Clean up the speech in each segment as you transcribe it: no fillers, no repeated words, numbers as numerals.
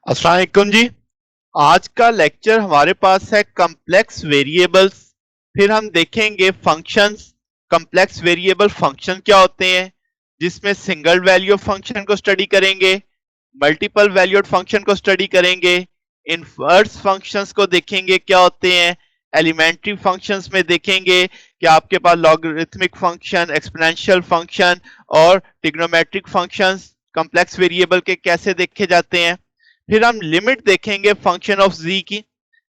अस्सलाम वालेकुम जी। आज का लेक्चर हमारे पास है कम्प्लेक्स वेरिएबल्स। फिर हम देखेंगे फंक्शंस। कम्प्लेक्स वेरिएबल फंक्शन क्या होते हैं, जिसमें सिंगल वैल्यू फंक्शन को स्टडी करेंगे, मल्टीपल वैल्यूड फंक्शन को स्टडी करेंगे, इनवर्स फंक्शंस को देखेंगे क्या होते हैं, एलिमेंट्री फंक्शंस में देखेंगे कि आपके पास लॉगरिथमिक फंक्शन, एक्सपोनेंशियल फंक्शन और ट्रिग्नोमेट्रिक फंक्शंस कम्प्लेक्स वेरिएबल के कैसे देखे जाते हैं। फिर हम लिमिट देखेंगे फंक्शन ऑफ जी की।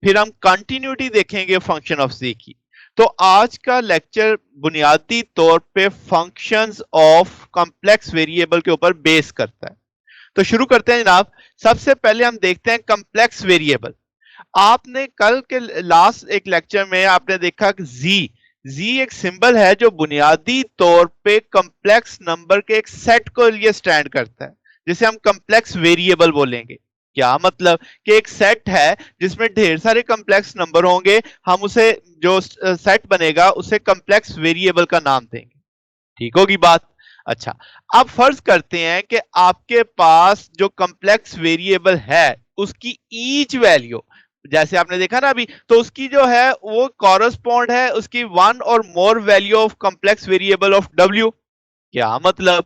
फिर हम कंटिन्यूटी देखेंगे फंक्शन ऑफ जी की। तो आज का लेक्चर बुनियादी तौर पे फंक्शंस ऑफ कॉम्प्लेक्स वेरिएबल के ऊपर बेस करता है। तो शुरू करते हैं जनाब। सबसे पहले हम देखते हैं कॉम्प्लेक्स वेरिएबल। आपने कल के लास्ट एक लेक्चर में आपने देखा कि जी जी एक सिंबल है जो बुनियादी तौर पे कॉम्प्लेक्स नंबर के एक सेट को लिए स्टैंड करता है, जिसे हम कॉम्प्लेक्स वेरिएबल बोलेंगे। क्या मतलब कि एक सेट है जिसमें ढेर सारे कॉम्प्लेक्स नंबर होंगे, हम उसे जो सेट बनेगा उसे कॉम्प्लेक्स वेरिएबल का नाम देंगे। ठीक होगी बात। अच्छा, अब फर्ज करते हैं कि आपके पास जो कॉम्प्लेक्स वेरिएबल है उसकी ईच वैल्यू, जैसे आपने देखा ना अभी, तो उसकी जो है वो कॉरस्पॉन्ड है उसकी वन और more value of complex variable of W. क्या मतलब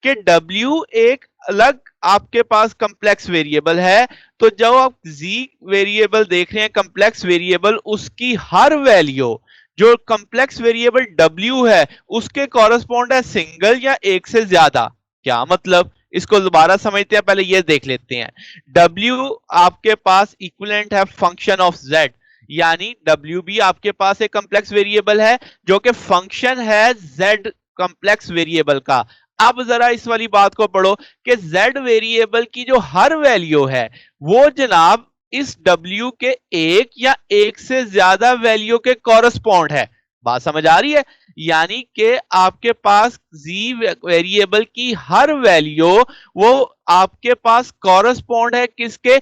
कि डब्ल्यू एक अलग आपके पास कॉम्प्लेक्स वेरिएबल है। तो जब आप जी वेरिएबल देख रहे हैं कॉम्प्लेक्स वेरिएबल, उसकी हर वैल्यू जो कॉम्प्लेक्स वेरिएबल डब्ल्यू है उसके कॉरस्पॉन्ड है सिंगल या एक से ज्यादा। क्या मतलब, इसको दोबारा समझते हैं, पहले ये देख लेते हैं। डब्ल्यू आपके पास इक्विवेलेंट है फंक्शन ऑफ जेड, यानी डब्ल्यू भी आपके पास एक कॉम्प्लेक्स वेरिएबल है जो कि फंक्शन है जेड कॉम्प्लेक्स वेरिएबल का। अब जरा इस वाली बात को पढ़ो कि z वेरिएबल की जो हर वैल्यू है वो जनाब इस w के एक या एक से ज्यादा वैल्यू के कॉरस्पॉन्ड है। बात समझ आ रही है? यानी कि आपके पास z वेरिएबल की हर वैल्यू वो आपके पास कॉरस्पॉन्ड है किसके?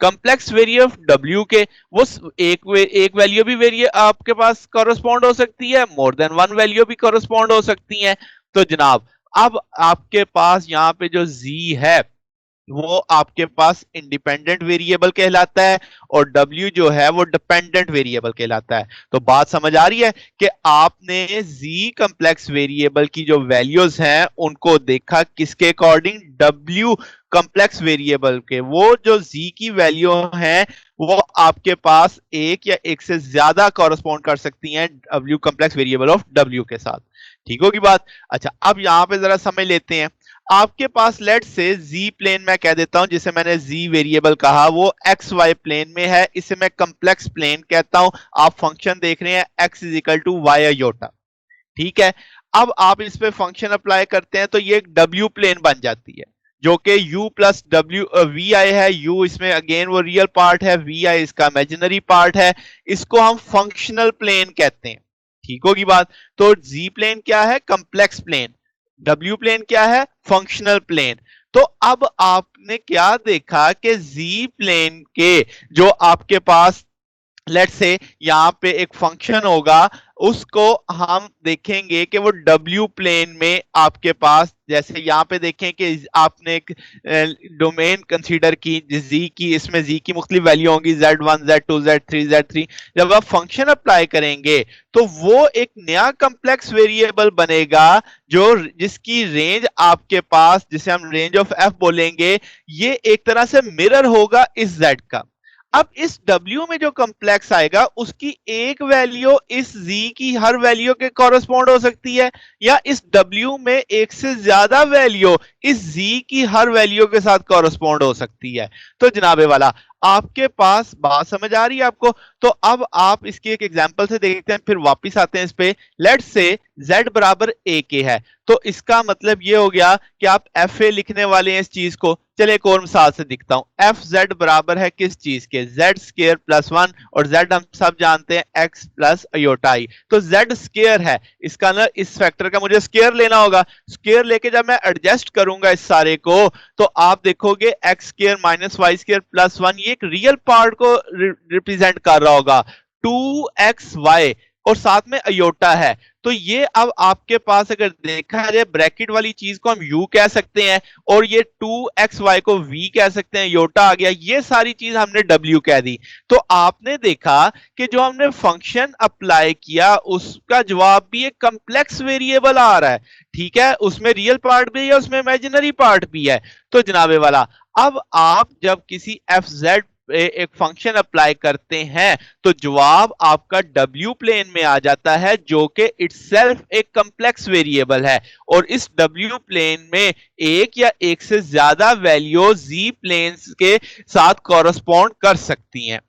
कॉम्प्लेक्स वेरिएबल w के। वो एक वैल्यू भी वेरिए आपके पास कॉरस्पॉन्ड हो सकती है, मोर देन वन वैल्यू भी कॉरस्पॉन्ड हो सकती है। तो जनाब अब आपके पास यहां पे जो z है वो आपके पास इंडिपेंडेंट वेरिएबल कहलाता है और w जो है वो डिपेंडेंट वेरिएबल कहलाता है। तो बात समझ आ रही है कि आपने z कॉम्प्लेक्स वेरिएबल की जो वैल्यूज हैं उनको देखा किसके अकॉर्डिंग? w कॉम्प्लेक्स वेरिएबल के। वो जो z की वैल्यू हैं वो आपके पास एक या एक से ज्यादा कॉरस्पॉन्ड कर सकती हैं w complex variable of w के साथ। ठीक होगी बात। अच्छा, अब यहां पे जरा समझ लेते हैं। आपके पास लेट से z प्लेन मैं कह देता हूं, जिसे मैंने z वेरिएबल कहा, वो एक्स वाई प्लेन में है, इसे मैं कम्प्लेक्स प्लेन कहता हूं। आप फंक्शन देख रहे हैं x is equal to Y iota. ठीक है। अब आप इस पे फंक्शन अप्लाई करते हैं तो ये एक w प्लेन बन जाती है जो कि u प्लस डब्ल्यू वी आई है। u इसमें अगेन वो रियल पार्ट है, वी आई इसका इमेजिनरी पार्ट है। इसको हम फंक्शनल प्लेन कहते हैं। ठीक होगी बात। तो z प्लेन क्या है? Complex plane. w प्लेन क्या है? Functional plane. तो अब आपने क्या देखा कि z प्लेन के जो आपके पास लेट से यहां पे एक फंक्शन होगा, उसको हम देखेंगे कि वो डब्ल्यू प्लेन में आपके पास, जैसे यहां पे देखें कि आपने एक डोमेन कंसीडर की जी की, इसमें जी की मुख्तलिफ वैल्यू होंगी z1 z2 z3 z3। जब आप फंक्शन अप्लाई करेंगे तो वो एक नया कॉम्प्लेक्स वेरिएबल बनेगा जो जिसकी रेंज आपके पास, जिसे हम रेंज ऑफ एफ बोलेंगे, ये एक तरह से मिरर होगा इस z का। अब इस W में जो कॉम्प्लेक्स आएगा उसकी एक वैल्यू इस Z की हर वैल्यू के कॉरस्पॉन्ड हो सकती है, या इस W में एक से ज्यादा वैल्यू इस Z की हर वैल्यू के साथ कॉरस्पॉन्ड हो सकती है। तो जनाबे वाला, आपके पास बात समझ आ रही है आपको? तो अब आप इसकी एक एग्जांपल से देखते हैं, फिर वापस आते हैं इस पे। लेट से z बराबर a के है, तो इसका मतलब ये हो गया कि आप एफ ए लिखने वाले हैं इस चीज को। चलिए एक और मिसाल से दिखता हूं। एफ जेड बराबर है किस चीज के? जेड स्केयर प्लस वन, और जेड हम सब जानते हैं एक्स प्लस अयोटाई। तो जेड स्केयर है, इसका ना इस फैक्टर का मुझे स्केयर लेना होगा। स्केयर लेके जब मैं एडजस्ट करूंगा इस सारे को, तो आप देखोगे X square minus Y square plus one, ये एक रियल पार्ट को रिप्रेजेंट कर रहा होगा, टू एक्स वाई, और साथ में अयोटा है। तो ये अब आपके पास अगर देखा जाए ब्रैकेट वाली चीज को हम u कह सकते हैं और ये 2xy को v कह सकते हैं, योटा आ गया, ये सारी चीज हमने w कह दी। तो आपने देखा कि जो हमने फंक्शन अप्लाई किया उसका जवाब भी एक कम्प्लेक्स वेरिएबल आ रहा है, ठीक है, उसमें रियल पार्ट भी है, उसमें इमेजिनरी पार्ट भी है। तो जनाबे वाला, अब आप जब किसी एफ जेड एक फंक्शन अप्लाई करते हैं तो जवाब आपका डब्ल्यू प्लेन में आ जाता है, जो कि इटसेल्फ एक कम्प्लेक्स वेरिएबल है, और इस डब्ल्यू प्लेन में एक या एक से ज्यादा वैल्यू जी प्लेन के साथ कॉरस्पॉन्ड कर सकती हैं।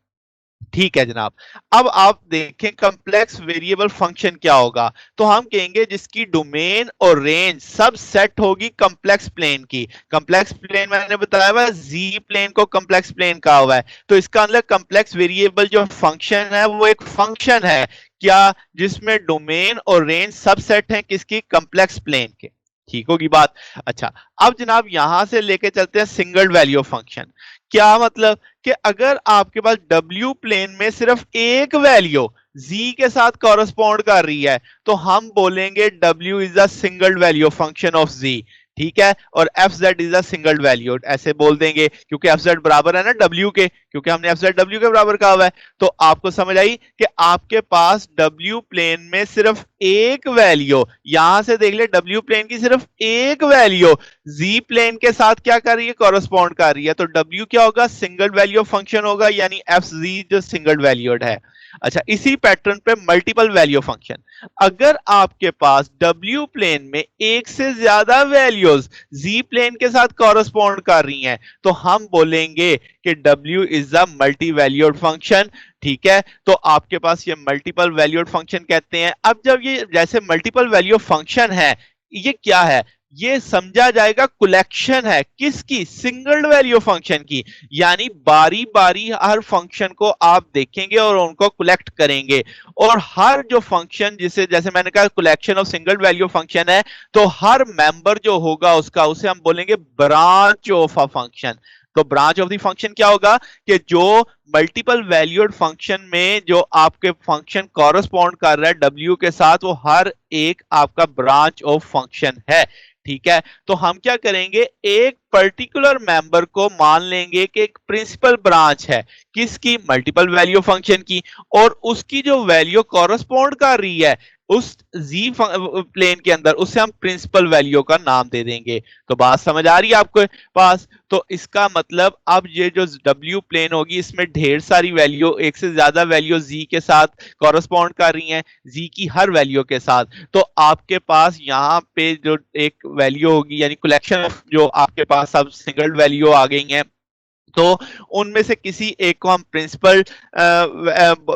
ठीक है जनाब। अब आप देखें कम्प्लेक्स वेरिएबल फंक्शन क्या होगा, तो हम कहेंगे जिसकी डोमेन और रेंज सब सेट होगी कम्प्लेक्स प्लेन की। कम्प्लेक्स प्लेन मैंने बताया हुआ जी प्लेन को कम्प्लेक्स प्लेन कहा हुआ है, तो इसका मतलब कम्प्लेक्स वेरिएबल जो फंक्शन है वो एक फंक्शन है क्या, जिसमें डोमेन और रेंज सब सेट हैं किसकी, कम्प्लेक्स प्लेन के। ठीक होगी बात। अच्छा, अब जनाब यहां से लेके चलते हैं सिंगल वैल्यू फंक्शन। क्या मतलब कि अगर आपके पास डब्ल्यू प्लेन में सिर्फ एक वैल्यू z के साथ कॉरस्पॉन्ड कर रही है तो हम बोलेंगे w is a single value function of z, ठीक है, और F Z is a single value, ऐसे बोल देंगे क्योंकि एफ जेड बराबर है ना w के, क्योंकि हमने एफ जेड w के बराबर कहा हुआ है। तो आपको समझ आई कि आपके पास w प्लेन में सिर्फ एक वैल्यू, यहां से देख ले w प्लेन की सिर्फ एक वैल्यू z प्लेन के साथ क्या कर रही है, कॉरस्पॉन्ड कर रही है, तो w क्या होगा, सिंगल वैल्यू फंक्शन होगा, यानी एफ जी जो सिंगल वैल्यूड है। अच्छा, इसी पैटर्न पे मल्टीपल वैल्यू फंक्शन, अगर आपके पास W प्लेन में एक से ज्यादा वैल्यूज Z प्लेन के साथ कॉरस्पॉन्ड कर रही हैं तो हम बोलेंगे कि W is a multi valued function. ठीक है, तो आपके पास ये मल्टीपल वैल्यूड फंक्शन कहते हैं। अब जब ये जैसे मल्टीपल वैल्यू फंक्शन है, ये क्या है, ये समझा जाएगा कलेक्शन है किसकी, सिंगल वैल्यू फंक्शन की, यानी बारी बारी हर फंक्शन को आप देखेंगे और उनको कलेक्ट करेंगे, और हर जो फंक्शन जिसे जैसे मैंने कहा collection of single value function है, तो हर मेंबर जो होगा उसका उसे हम बोलेंगे ब्रांच ऑफ अ फंक्शन। तो ब्रांच ऑफ द फंक्शन क्या होगा कि जो मल्टीपल वैल्यूड फंक्शन में जो आपके फंक्शन कॉरस्पॉन्ड कर रहा है डब्ल्यू के साथ, वो हर एक आपका ब्रांच ऑफ फंक्शन है। ठीक है, तो हम क्या करेंगे, एक पर्टिकुलर मेंबर को मान लेंगे कि एक प्रिंसिपल ब्रांच है किसकी, मल्टीपल वैल्यू फंक्शन की, और उसकी जो वैल्यू कॉरस्पॉन्ड कर रही है उस जी प्लेन के अंदर, उसे हम प्रिंसिपल वैल्यू का नाम दे देंगे। तो बात समझ आ रही है आपके पास। तो इसका मतलब अब ये जो डब्ल्यू प्लेन होगी इसमें ढेर सारी वैल्यू, एक से ज्यादा वैल्यू जी के साथ कॉरस्पॉन्ड कर रही हैं, जी की हर वैल्यू के साथ, तो आपके पास यहाँ पे जो एक वैल्यू होगी यानी कलेक्शन ऑफ जो आपके पास अब सिंगल वैल्यू आ गई हैं, तो उनमें से किसी एक को हम प्रिंसिपल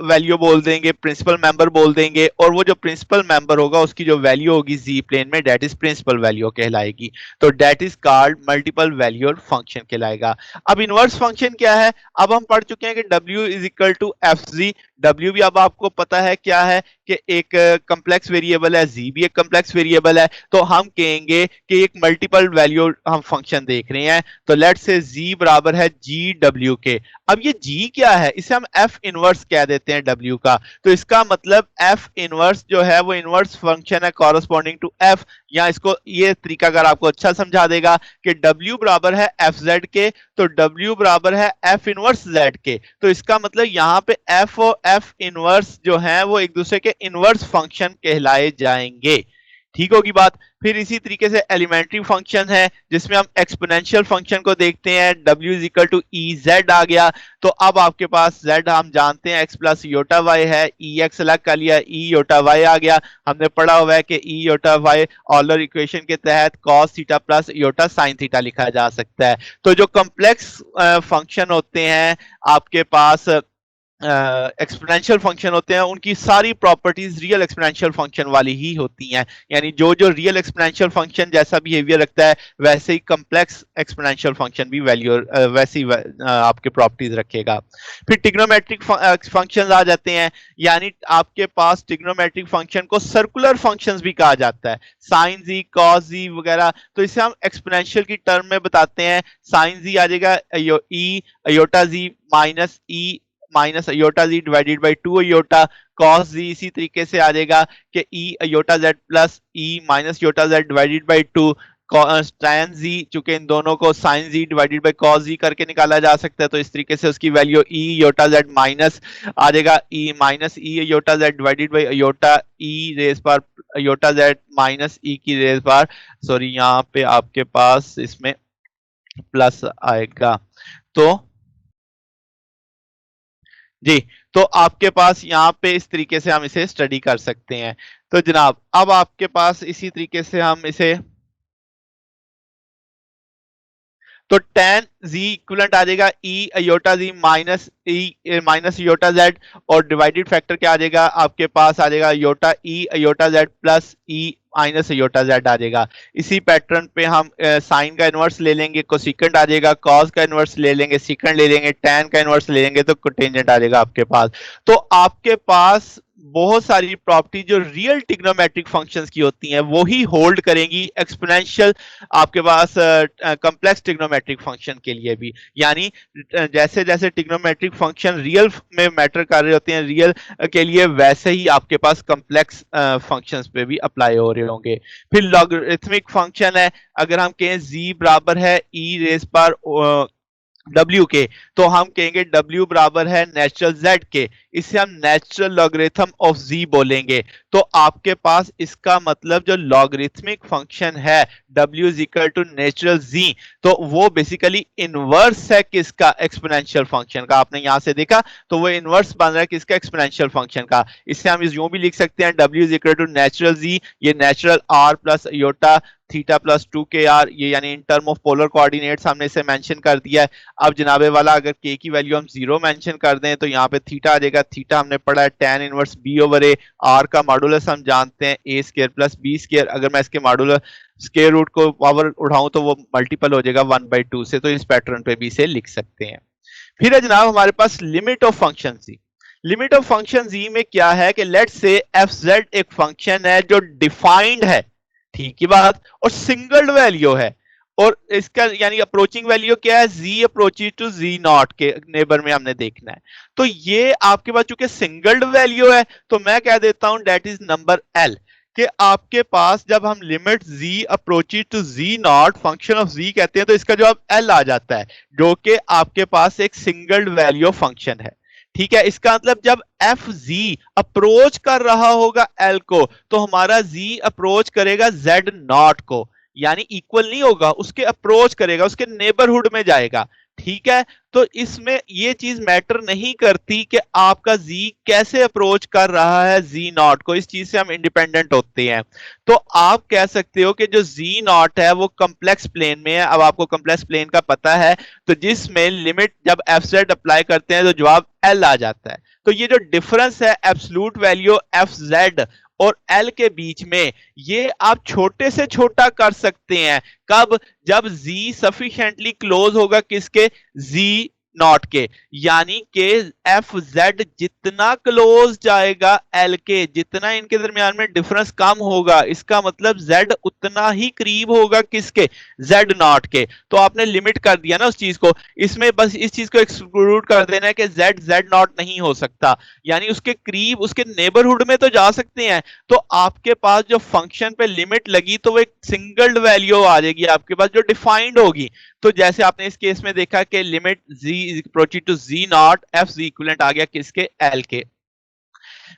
वैल्यू बोल देंगे, प्रिंसिपल मेंबर बोल देंगे, और वो जो प्रिंसिपल मेंबर होगा उसकी जो वैल्यू होगी जी प्लेन में डेट इज प्रिंसिपल वैल्यू कहलाएगी। तो that is called multiple valued function कहलाएगा। अब इनवर्स फंक्शन क्या है, अब हम पढ़ चुके हैं कि w is equal to F G, W भी अब आपको पता है क्या है कि एक कम्प्लेक्स वेरिएबल है, जी भी एक कम्प्लेक्स वेरिएबल है, तो हम कहेंगे कि एक मल्टीपल वैल्यू हम फंक्शन देख रहे हैं, तो लेट से जी बराबर है जी डब्ल्यू के। अब ये जी क्या है, इसे हम एफ इनवर्स कह देते हैं डब्ल्यू का, तो इसका मतलब एफ इनवर्स जो है वो इनवर्स फंक्शन है कॉरस्पॉन्डिंग टू एफ, या इसको ये तरीका अगर आपको अच्छा समझा देगा कि डब्ल्यू बराबर है एफ जेड के, तो डब्ल्यू बराबर है एफ इनवर्स जेड के, तो इसका मतलब यहाँ पे एफ और एफ इनवर्स जो है वो एक दूसरे के इनवर्स फंक्शन कहलाए जाएंगे। ठीक होगी बात। फिर इसी तरीके से एलिमेंट्री फंक्शन है जिसमें हम एक्सपोनेंशियल फंक्शन को देखते हैं, w is equal to e z आ गया, तो अब आपके पास z हम जानते हैं x प्लस योटा y है, ई एक्स अलग कर लिया, ई योटा y आ गया। हमने पढ़ा हुआ है कि ई योटा y ऑलर इक्वेशन के तहत cos theta plus Yotta sine theta लिखा जा सकता है। तो जो कॉम्प्लेक्स फंक्शन होते हैं आपके पास, एक्सपोनेंशियल फंक्शन होते हैं, उनकी सारी प्रॉपर्टीज रियल एक्सपोनेंशियल फंक्शन वाली ही होती हैं, यानी जो जो रियल एक्सपोनेंशियल फंक्शन जैसा बिहेवियर रखता है वैसे ही कॉम्प्लेक्स एक्सपोनेंशियल फंक्शन भी वैल्यू वैसी आपके प्रॉपर्टीज रखेगा। फिर ट्रिग्नोमेट्रिक फंक्शंस आ जाते हैं, यानी आपके पास ट्रिग्नोमेट्रिक फंक्शन को सर्कुलर फंक्शंस भी कहा जाता है, साइन जी कॉस जी वगैरह, तो इसे हम एक्सपोनेंशियल की टर्म में बताते हैं। साइन जी आ जाएगा e iota z minus e minus iota z divided by 2 iota cos z, इसी तरीके से आ जाएगा कि e iota z plus e minus iota z divided by 2 tan z, चूंकि इन दोनों को sin z divided by cos z करके निकाला जा सकता है, तो इस तरीके से उसकी value e iota z minus आ जाएगा e minus e iota z divided by iota e raise पर अयोटा z माइनस e की रेज पर, सॉरी यहाँ पे आपके पास इसमें प्लस आएगा। तो जी, तो आपके पास यहाँ पे इस तरीके से हम इसे स्टडी कर सकते हैं। तो जनाब अब आपके पास इसी तरीके से हम इसे, तो tan z इक्विवेलेंट आ जाएगा e iota z minus e minus iota z, और डिवाइडेड फैक्टर क्या आ जाएगा आपके पास, आ जाएगा iota e iota z plus e minus iota z आ जाएगा। इसी पैटर्न पे हम साइन का इनवर्स ले लेंगे, कोसेकेंट आ जाएगा, कॉस का इनवर्स ले लेंगे, सीकेंट ले लेंगे, टैन का इनवर्स ले लेंगे, तो कोटेंजेंट आ जाएगा आपके पास। तो आपके पास बहुत सारी प्रॉपर्टी जो रियल ट्रिग्नोमेट्रिक फंक्शंस की होती हैं वो ही होल्ड करेंगी एक्सपोनेंशियल आपके पास कॉम्प्लेक्स ट्रिग्नोमेट्रिक फंक्शन के लिए भी। यानी जैसे जैसे ट्रिग्नोमेट्रिक फंक्शन रियल में मैटर कर रहे होते हैं रियल के लिए, वैसे ही आपके पास कॉम्प्लेक्स फंक्शंस पे भी अप्लाई हो रहे होंगे। फिर लॉगरिथमिक फंक्शन है, अगर हम कहें z बराबर है e रेज पर W के, तो हम कहेंगे W बराबर है नेचुरल Z के, इसे हम नेचुरल लॉगरिथम ऑफ Z बोलेंगे। तो आपके पास इसका मतलब जो लॉगरिथमिक फंक्शन है W is equal to natural Z, तो वो बेसिकली इनवर्स है किसका, एक्सपोनेंशियल फंक्शन का। आपने यहां से देखा तो वो इनवर्स बन रहा है किसका, एक्सपोनेंशियल फंक्शन का। इससे हम यूं भी लिख सकते हैं W is equal to natural Z, ये natural R plus iota theta plus 2kr, ये यानी in term of polar coordinates हमने इसे मेंशन कर दिया है। अब जनाबे वाला अगर k की वैल्यू हम 0 मेंशन कर दें तो यहाँ पे थीटा आ जाएगा, थीटा हमने पढ़ा है tan inverse b over a, r का मॉडुलस हम जानते हैं a square plus b square, अगर मैं इसके मॉडुलस स्क्वायर रूट को पावर उठाऊं तो वो मल्टीपल हो जाएगा 1/2 से, तो इस पैटर्न पे भी इसे लिख सकते हैं। फिर है जनाब हमारे पास limit of function z। Limit of function z में क्या है कि लेट्स से fz एक फंक्शन है जो डिफाइंड है, ठीक ही बात, और सिंगल वैल्यू है, और इसका यानी अप्रोचिंग वैल्यू क्या है, z approaches to z not के नेबर में हमने देखना है। तो ये आपके पास चूंकि सिंगल वैल्यू है तो मैं कह देता हूं डेट इज नंबर l, कि आपके पास जब हम limit z approaches to z not function of z कहते हैं तो इसका जवाब l आ जाता है, जो कि आपके पास एक सिंगल वैल्यू फंक्शन है। ठीक है, इसका मतलब जब एफ जी अप्रोच कर रहा होगा एल को, तो हमारा जी अप्रोच करेगा जेड नॉट को, यानी इक्वल नहीं होगा, उसके अप्रोच करेगा, उसके नेबरहुड में जाएगा। ठीक है, तो इसमें ये चीज मैटर नहीं करती कि आपका z कैसे अप्रोच कर रहा है z नॉट को, इस चीज से हम इंडिपेंडेंट होते हैं। तो आप कह सकते हो कि जो z नॉट है वो कॉम्प्लेक्स प्लेन में है। अब आपको कॉम्प्लेक्स प्लेन का पता है, तो जिसमें लिमिट जब एफ जेड अप्लाई करते हैं तो जवाब l आ जाता है। तो ये जो डिफरेंस है एब्सोल्यूट वैल्यू एफ जेड और एल के बीच में, ये आप छोटे से छोटा कर सकते हैं। कब, जब z सफिशिएंटली क्लोज होगा किसके, z नॉट के, यानी कि एफ जेड जितना क्लोज जाएगा एल के, जितना इनके दरमियान में डिफरेंस कम होगा, इसका मतलब जेड उतना ही करीब होगा किसके, जेड नॉट के। तो आपने लिमिट कर दिया ना उस चीज को, इसमें बस इस चीज को एक्सक्लूड कर देना है कि जेड जेड नॉट नहीं हो सकता, यानी उसके करीब, उसके नेबरहुड में तो जा सकते हैं। तो आपके पास जो फंक्शन पे लिमिट लगी तो वो एक सिंगल वैल्यू आ जाएगी आपके पास जो डिफाइंड होगी। तो जैसे आपने इस केस में देखा कि limit z approach to z not f z equivalent आ गया किसके, l के।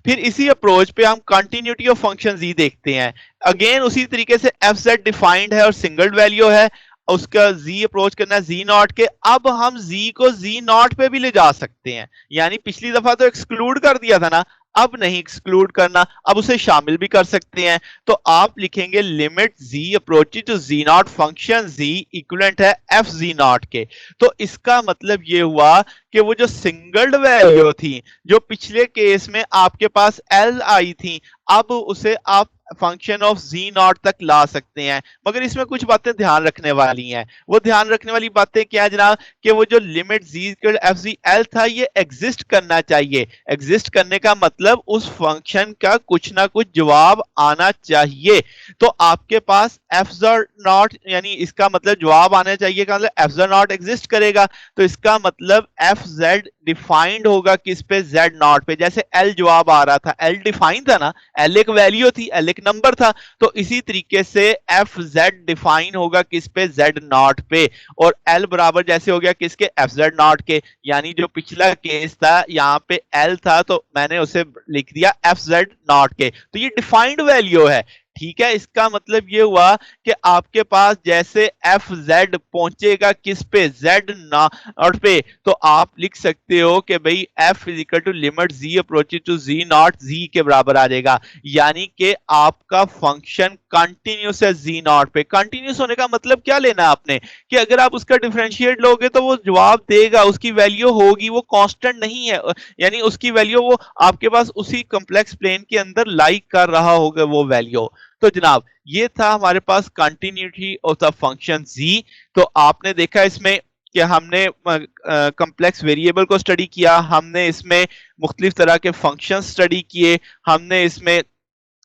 फिर इसी अप्रोच पे हम कंटिन्यूटी ऑफ फंक्शन z देखते हैं। अगेन उसी तरीके से एफ जेड डिफाइंड है और सिंगल वैल्यू है, उसका z अप्रोच करना है z नॉट के। अब हम z को z नॉट पे भी ले जा सकते हैं, यानी पिछली दफा तो एक्सक्लूड कर दिया था ना, अब नहीं एक्सक्लूड करना, अब उसे शामिल भी कर सकते हैं। तो आप लिखेंगे limit z approach to z not function z equivalent है एफ z नॉट के। तो इसका मतलब ये हुआ कि वो जो सिंगल वैल्यू थी जो पिछले केस में आपके पास l आई थी, अब उसे आप फंक्शन ऑफ z नॉट तक ला सकते हैं। मगर इसमें कुछ बातें ध्यान रखने वाली हैं। वो ध्यान रखने वाली बातें क्या है जनाब, कि वो जो limit z F G L था ये एग्जिस्ट करना चाहिए। एग्जिस्ट करने का मतलब उस फंक्शन का कुछ ना कुछ जवाब आना चाहिए। तो आपके पास एफ नॉट, यानी इसका मतलब जवाब आना चाहिए का मतलब एफ नॉट एग्जिस्ट करेगा, तो इसका मतलब एफ z डिफाइंड होगा किस पे, z नॉट पे। जैसे l जवाब आ रहा था, l डिफाइन था ना, l एक वैल्यू थी, l एक नंबर था, तो इसी तरीके से एफ जेड डिफाइन होगा किस पे, z नॉट पे। और l बराबर जैसे हो गया किसके, एफ जेड नॉट के। यानी जो पिछला केस था यहाँ पे l था तो मैंने उसे लिख दिया एफ जेड नॉट के, तो ये डिफाइंड वैल्यू है। ठीक है, इसका मतलब ये हुआ कि आपके पास जैसे एफ जेड पहुंचेगा किस पे, जेड नॉट पे, तो आप लिख सकते हो कि भाई f is equal to limit z approaches to z not, z के बराबर आ जाएगा। यानी कि आपका फंक्शन कंटिन्यूस है जी नॉट पे। कंटिन्यूस होने का मतलब क्या लेना आपने, कि अगर आप उसका डिफरेंशिएट लोगे तो वो जवाब देगा, उसकी वैल्यू होगी, वो कांस्टेंट नहीं है, यानी उसकी वैल्यू वो आपके पास उसी कॉम्प्लेक्स प्लेन के अंदर लाई कर रहा होगा वो वैल्यू। तो जनाब ये था हमारे पास कंटिन्यूटी ऑफ द फंक्शन जी। तो आपने देखा इसमें कि हमने कम्प्लेक्स वेरिएबल को स्टडी किया, हमने इसमें मुख्तलिफ तरह के फंक्शन स्टडी किए, हमने इसमें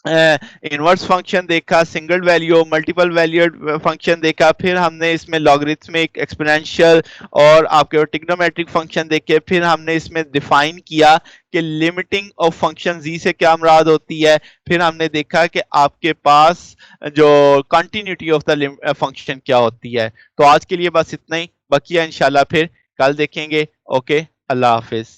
इनवर्स फंक्शन देखा, single value multiple valued function देखा, फिर हमने इसमें लॉगरिथमिक, एक्सपोनेंशियल और आपके ट्रिग्नोमेट्रिक फंक्शन देखे, फिर हमने इसमें डिफाइन किया कि लिमिटिंग ऑफ फंक्शन जी से क्या मुराद होती है, फिर हमने देखा कि आपके पास जो कंटिन्यूटी ऑफ द फंक्शन क्या होती है। तो आज के लिए बस इतना ही, बाकी इंशाल्लाह फिर कल देखेंगे। ओके, अल्लाह हाफिज।